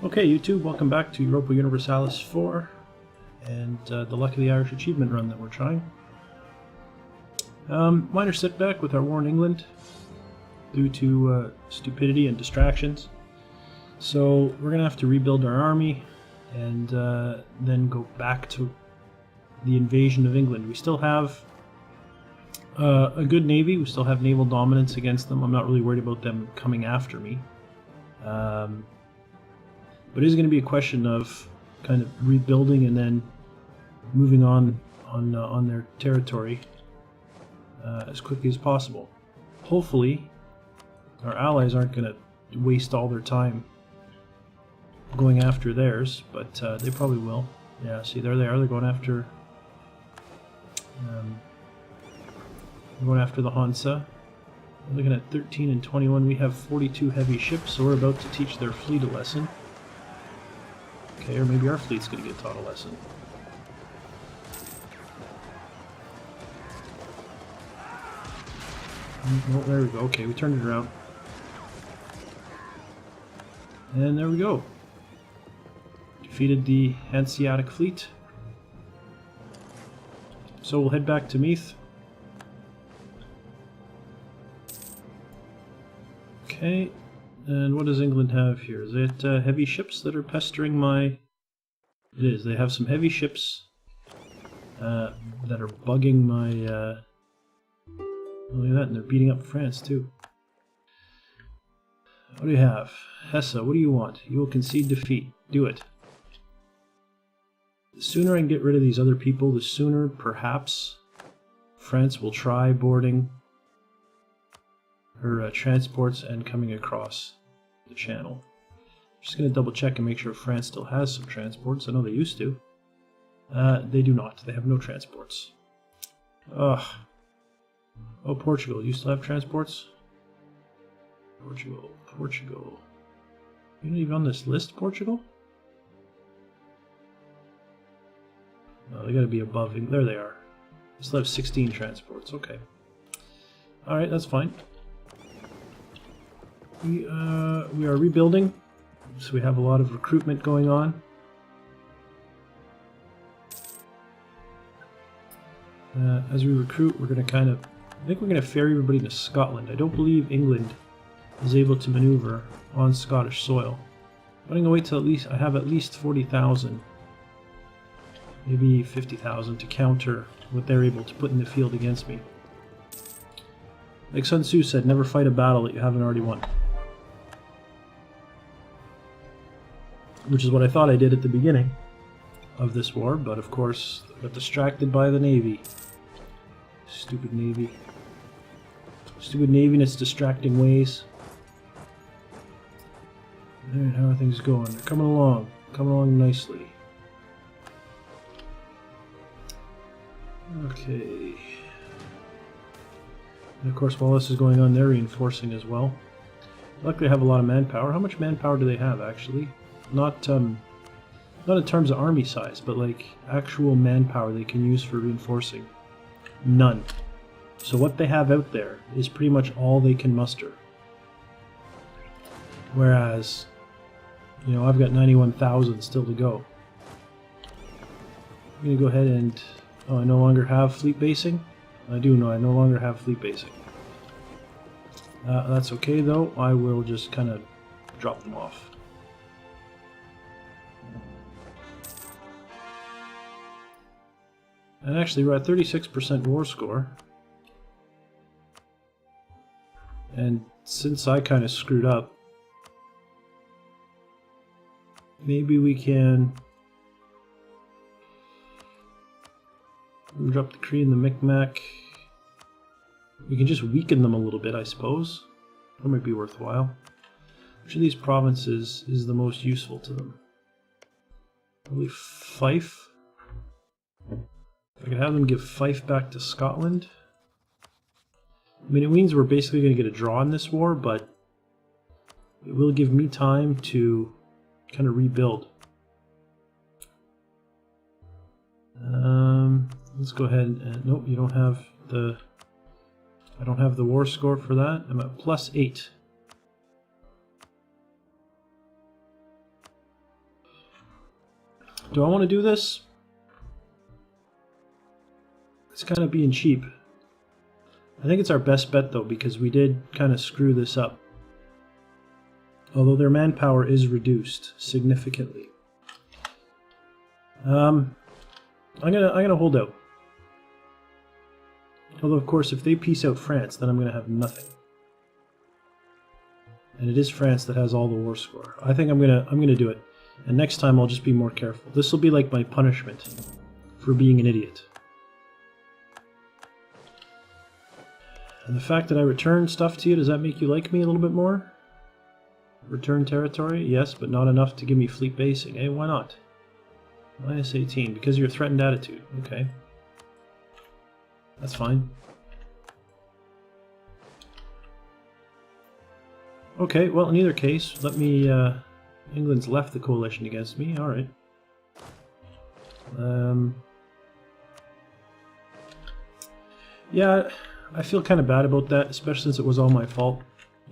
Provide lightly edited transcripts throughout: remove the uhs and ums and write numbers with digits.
Okay, YouTube, welcome back to Europa Universalis IV and the Luck of the Irish achievement run that we're trying. Minor setback with our war in England due to stupidity and distractions. So we're going to have to rebuild our army and then go back to the invasion of England. We still have a good navy, we still have naval dominance against them. I'm not really worried about them coming after me. But it is going to be a question of kind of rebuilding and then moving on their territory as quickly as possible. Hopefully, our allies aren't going to waste all their time going after theirs, but they probably will. Yeah, see, there they are. They're going after the Hansa. We're looking at 13 and 21. We have 42 heavy ships, so we're about to teach their fleet a lesson. Okay, or maybe our fleet's going to get taught a lesson. Oh, there we go. Okay, we turned it around. And there we go. Defeated the Hanseatic fleet. So we'll head back to Meath. Okay. And what does England have here? Is it heavy ships that are pestering my... It is. They have some heavy ships that are bugging my... Look at that, and they're beating up France too. What do you have? Hesse, what do you want? You will concede defeat. Do it. The sooner I can get rid of these other people, the sooner, perhaps, France will try boarding her transports and coming across the channel. Just going to double check and make sure France still has some transports. I know they used to. They do not. They have no transports. Ugh. Oh, Portugal. You still have transports? Portugal. You're not even on this list, Portugal? No, they got to be above. There they are. They still have 16 transports. Okay. Alright, that's fine. We are rebuilding, so we have a lot of recruitment going on. As we recruit, we're going to I think we're going to ferry everybody to Scotland. I don't believe England is able to maneuver on Scottish soil. But I'm going to wait till I have at least 40,000, maybe 50,000 to counter what they're able to put in the field against me. Like Sun Tzu said, never fight a battle that you haven't already won. Which is what I thought I did at the beginning of this war, but of course I got distracted by the Navy. Stupid Navy. Stupid Navy and its distracting ways. Alright, how are things going? They're coming along nicely. Okay. And of course, while this is going on, they're reinforcing as well. Luckily, I have a lot of manpower. How much manpower do they have, actually? Not in terms of army size, but like actual manpower they can use for reinforcing. None. So what they have out there is pretty much all they can muster. Whereas, you know, I've got 91,000 still to go. I'm going to go ahead and... Oh, I no longer have fleet basing? I do know I no longer have fleet basing. That's okay though, I will just kind of drop them off. And actually we're at 36% war score. And since I kind of screwed up, maybe we can drop the Cree and the Micmac. We can just weaken them a little bit, I suppose. That might be worthwhile. Which of these provinces is the most useful to them? Probably Fife. I could have them give Fife back to Scotland. I mean, it means we're basically going to get a draw in this war, but it will give me time to kind of rebuild. Let's go ahead and... Nope, you don't have the... I don't have the war score for that. I'm at +8. Do I want to do this? It's kind of being cheap. I think it's our best bet though, because we did kind of screw this up. Although their manpower is reduced significantly. I'm gonna hold out. Although of course if they peace out France, then I'm gonna have nothing. And it is France that has all the war score. I think I'm gonna do it. And next time I'll just be more careful. This will be like my punishment for being an idiot. And the fact that I return stuff to you, does that make you like me a little bit more? Return territory? Yes, but not enough to give me fleet basing. Eh, why not? Minus 18, because of your threatened attitude. Okay. That's fine. Okay, well, in either case, let me... England's left the coalition against me. Alright. Yeah, I feel kind of bad about that, especially since it was all my fault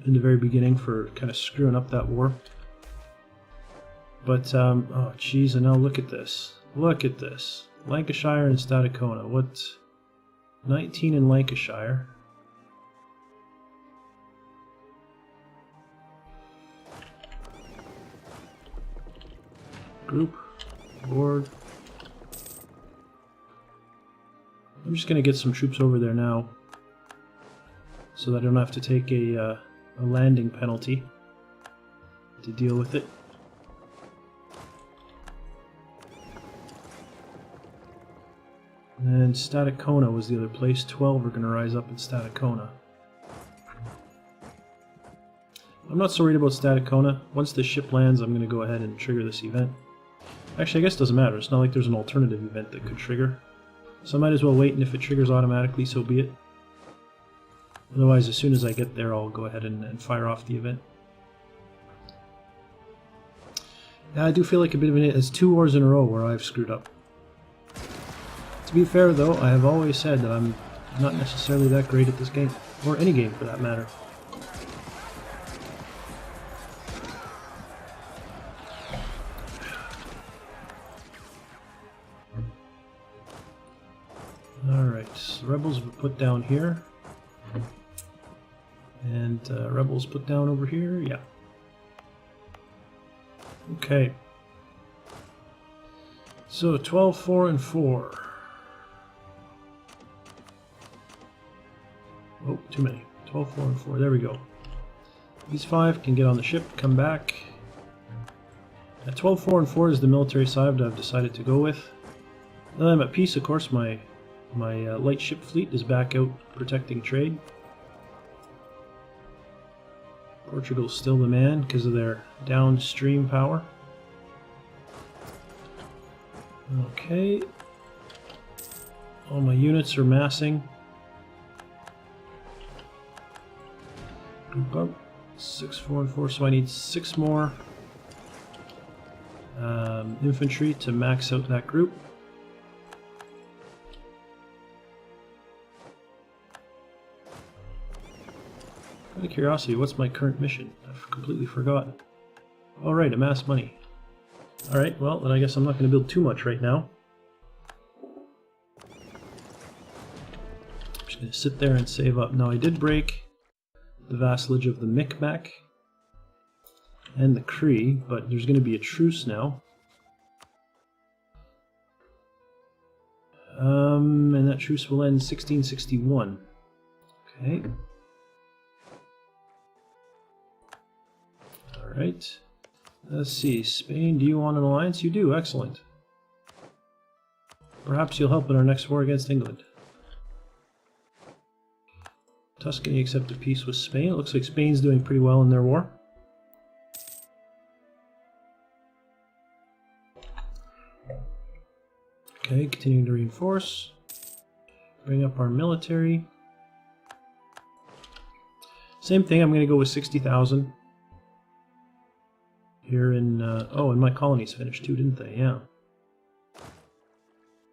in the very beginning for kind of screwing up that war. But, oh jeez, and now look at this. Look at this. Lancashire and Stadacona. What? 19 in Lancashire. Group. Board. I'm just going to get some troops over there now, so that I don't have to take a landing penalty to deal with it. And Stadacona was the other place. 12 are going to rise up in Stadacona. I'm not so worried about Stadacona. Once the ship lands, I'm going to go ahead and trigger this event. Actually, I guess it doesn't matter. It's not like there's an alternative event that could trigger. So I might as well wait, and if it triggers automatically, so be it. Otherwise, as soon as I get there, I'll go ahead and fire off the event. Now, I do feel like a bit of an idiot. It's 2 wars in a row where I've screwed up. To be fair, though, I have always said that I'm not necessarily that great at this game. Or any game, for that matter. Alright, so rebels were put down here. And rebels put down over here, yeah. Okay. So 12, 4, and 4. Oh, too many. 12, 4, and 4. There we go. These 5 can get on the ship, come back. 12, 4, and 4 is the military side that I've decided to go with. Now that I'm at peace, of course, my light ship fleet is back out protecting trade. Portugal's still the man because of their downstream power. Okay. All my units are massing. Group up. 6, 4, and 4. So I need 6 more infantry to max out that group. Out of curiosity, what's my current mission? I've completely forgotten. All right, amass money. All right, well, then I guess I'm not going to build too much right now. I'm just going to sit there and save up. Now, I did break the vassalage of the Micmac and the Cree, but there's going to be a truce now. And that truce will end 1661. Okay. Alright. Let's see. Spain, do you want an alliance? You do. Excellent. Perhaps you'll help in our next war against England. Tuscany accepted peace with Spain. It looks like Spain's doing pretty well in their war. Okay, continuing to reinforce. Bring up our military. Same thing, I'm going to go with 60,000. Here in, oh, and my colonies finished too, didn't they? Yeah.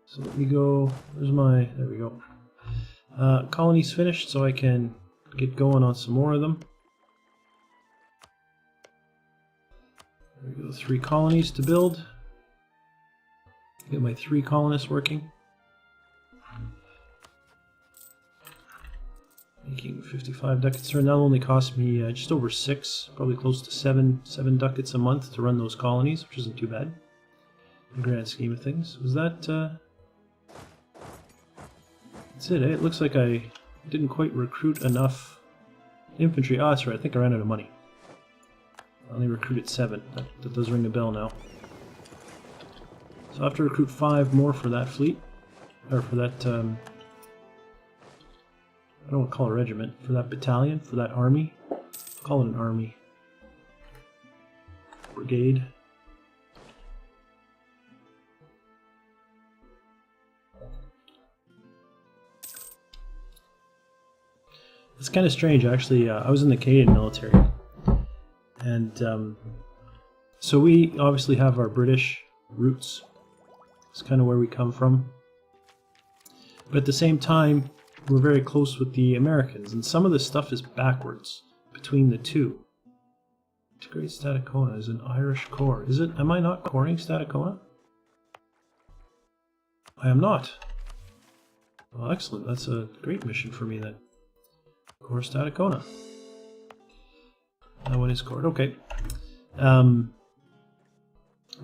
So let me go, where's my, there we go. Colonies finished, so I can get going on some more of them. There we go, 3 colonies to build. Get my 3 colonists working. Making 55 ducats. That'll only cost me just over 6, probably close to 7 ducats a month to run those colonies, which isn't too bad in the grand scheme of things. Was that... That's it, eh? It looks like I didn't quite recruit enough infantry. Oh, that's right, I think I ran out of money. I only recruited 7. That does ring a bell now. So I have to recruit 5 more for that fleet. Or for that, I don't want to call it a regiment. For that battalion, for that army. Call it an army. Brigade. It's kind of strange, actually. I was in the Canadian military, and so we obviously have our British roots. It's kind of where we come from. But at the same time, we're very close with the Americans, and some of this stuff is backwards between the two. Integrate Statacona is an Irish core. Is it? Am I not coring Statacona? I am not. Well, excellent. That's a great mission for me then. Core Statacona. That one is cored. Okay. What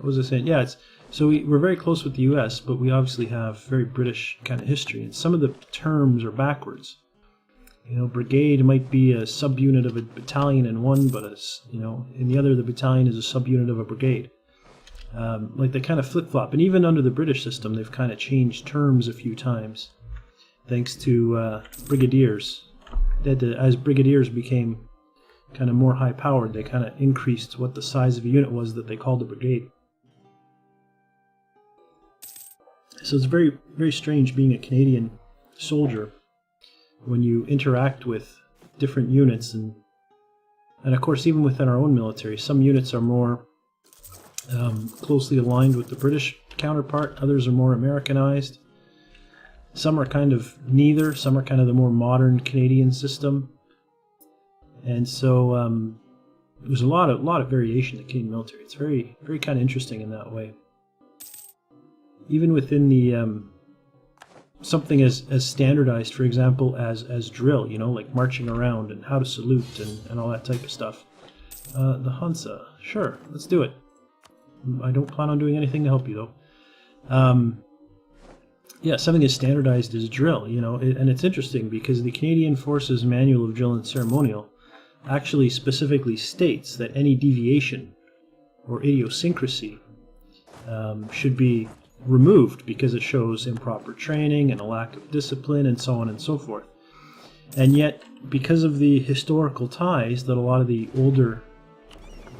was I saying? Yeah, so we're very close with the US, but we obviously have very British kind of history, and some of the terms are backwards. You know, brigade might be a subunit of a battalion in one, but in the other, the battalion is a subunit of a brigade. Like they kind of flip-flop, and even under the British system, they've kind of changed terms a few times, thanks to brigadiers. As brigadiers became kind of more high-powered, they kind of increased what the size of a unit was that they called a brigade. So it's very, very strange being a Canadian soldier when you interact with different units, and of course even within our own military, some units are more closely aligned with the British counterpart, others are more Americanized. Some are kind of neither, some are kind of the more modern Canadian system. And so there's a lot of variation in the Canadian military. It's very, very kind of interesting in that way. Even within the something as standardized, for example, as drill, you know, like marching around and how to salute and all that type of stuff. The Hansa, sure, let's do it. I don't plan on doing anything to help you though. Yeah, something as standardized as drill, you know, and it's interesting because the Canadian Forces Manual of Drill and Ceremonial actually specifically states that any deviation or idiosyncrasy should be removed because it shows improper training and a lack of discipline and so on and so forth. And yet, because of the historical ties that a lot of the older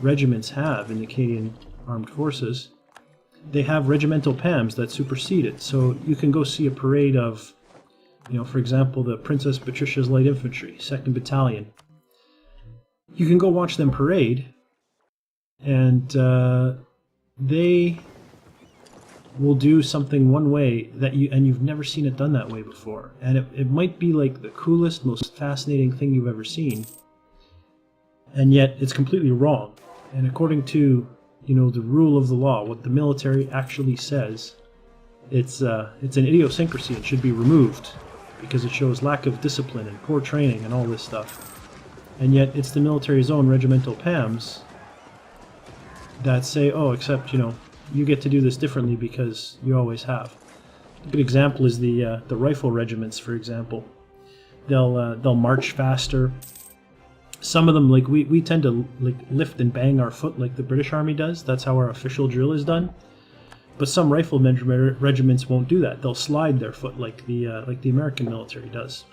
regiments have in the Canadian Armed Forces, they have regimental PAMs that supersede it. So you can go see a parade of, you know, for example, the Princess Patricia's Light Infantry, 2nd Battalion. You can go watch them parade, and they will do something one way that you've never seen it done that way before. And it might be like the coolest, most fascinating thing you've ever seen, and yet it's completely wrong. And according to, you know, the rule of the law, what the military actually says, it's an idiosyncrasy and should be removed because it shows lack of discipline and poor training and all this stuff. And yet it's the military's own regimental PAMs that say, oh, except, you know, you get to do this differently because you always have. A good example is the rifle regiments, for example. They'll march faster. Some of them, like we tend to like lift and bang our foot like the British Army does. That's how our official drill is done. But some riflemen regiments won't do that. They'll slide their foot like the American military does.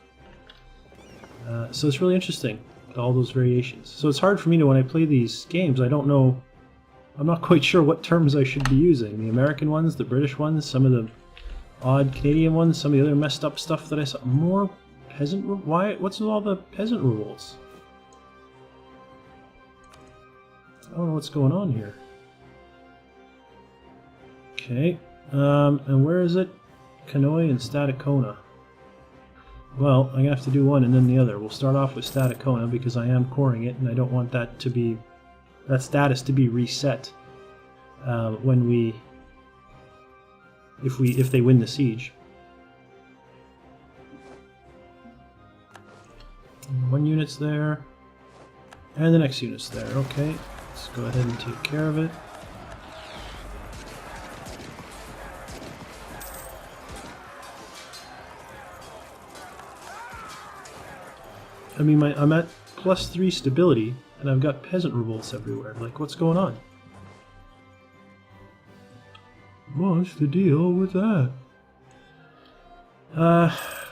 So it's really interesting, all those variations. So it's hard for me to, when I play these games, I don't know. I'm not quite sure what terms I should be using. The American ones, the British ones, some of the odd Canadian ones, some of the other messed up stuff that I saw. More peasant. Why? What's with all the peasant rules? I don't know what's going on here. Okay, and where is it? Kanoi and Statacona. Well, I'm going to have to do one and then the other. We'll start off with Statacona because I am coring it and I don't want that to be, that status to be reset when we if they win the siege. One unit's there, and the next unit's there. Okay, let's go ahead and take care of it. I mean, I'm at +3 stability, and I've got peasant revolts everywhere. Like, what's going on? What's the deal with that?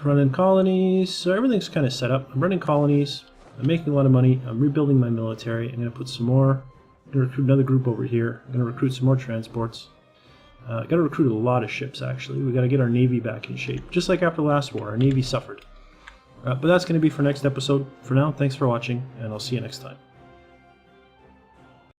Running colonies, so everything's kind of set up. I'm running colonies, I'm making a lot of money, I'm rebuilding my military. I'm going to put some more, I'm going to recruit another group over here. I'm going to recruit some more transports. Got to recruit a lot of ships, actually. We got to get our navy back in shape. Just like after the last war, our navy suffered. But that's going to be for next episode. For now, thanks for watching, and I'll see you next time.